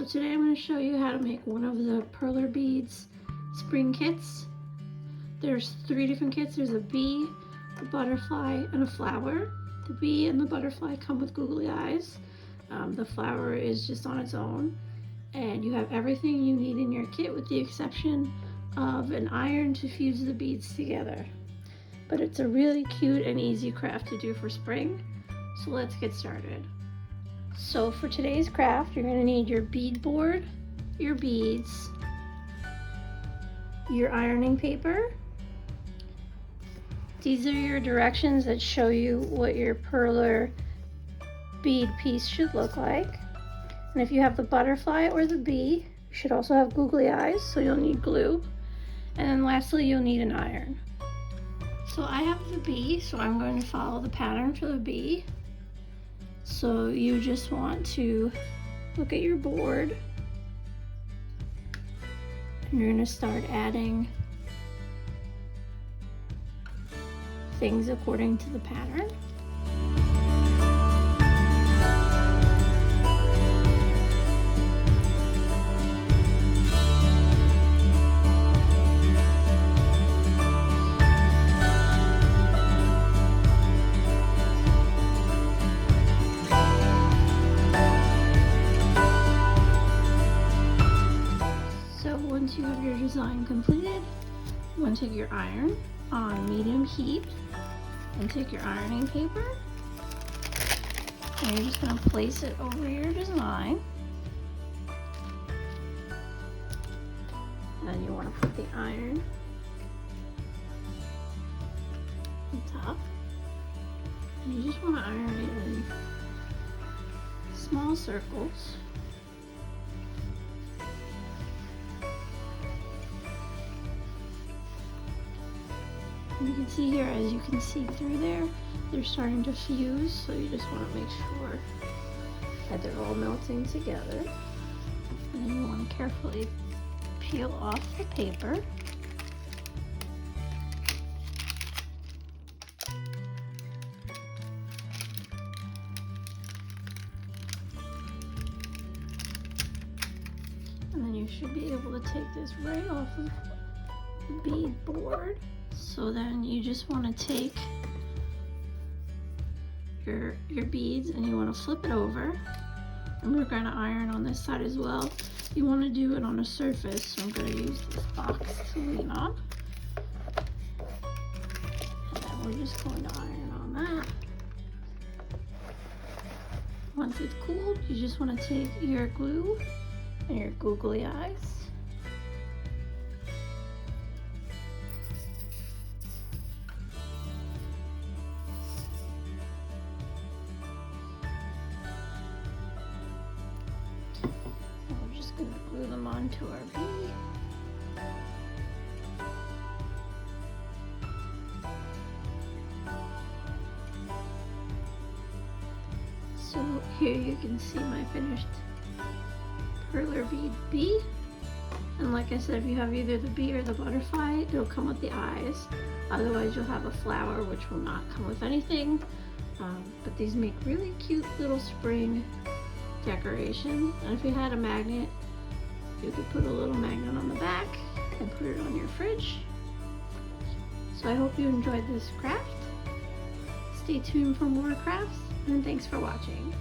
So today I'm going to show you how to make one of the Perler Beads spring kits. There's 3 different kits. There's a bee, a butterfly, and a flower. The bee and the butterfly come with googly eyes. The flower is just on its own. And you have everything you need in your kit with the exception of an iron to fuse the beads together. But it's a really cute and easy craft to do for spring. So let's get started. So for today's craft, you're going to need your bead board, your beads, your ironing paper. These are your directions that show you what your Perler bead piece should look like. And if you have the butterfly or the bee, you should also have googly eyes, so you'll need glue. And then lastly, you'll need an iron. So I have the bee, so I'm going to follow the pattern for the bee. So you just want to look at your board and you're going to start adding things according to the pattern. Once you have your design completed, you want to take your iron on medium heat and take your ironing paper and you're just going to place it over your design. And then you want to put the iron on top and you just want to iron it in small circles. You can see here, as you can see through there, they're starting to fuse, so you just want to make sure that they're all melting together. And then you want to carefully peel off the paper. And then you should be able to take this right off of the bead board. So then you just want to take your beads and you want to flip it over, and we're going to iron on this side as well. You want to do it on a surface, so I'm going to use this box to lean on, and then we're just going to iron on that. Once it's cooled, you just want to take your glue and your googly eyes. Going to glue them onto our bee. So here you can see my finished Perler Bead bee. And like I said, if you have either the bee or the butterfly, it'll come with the eyes. Otherwise you'll have a flower which will not come with anything. But these make really cute little spring decoration. And if you had a magnet, you could put a little magnet on the back and put it on your fridge. So I hope you enjoyed this craft. Stay tuned for more crafts, and thanks for watching.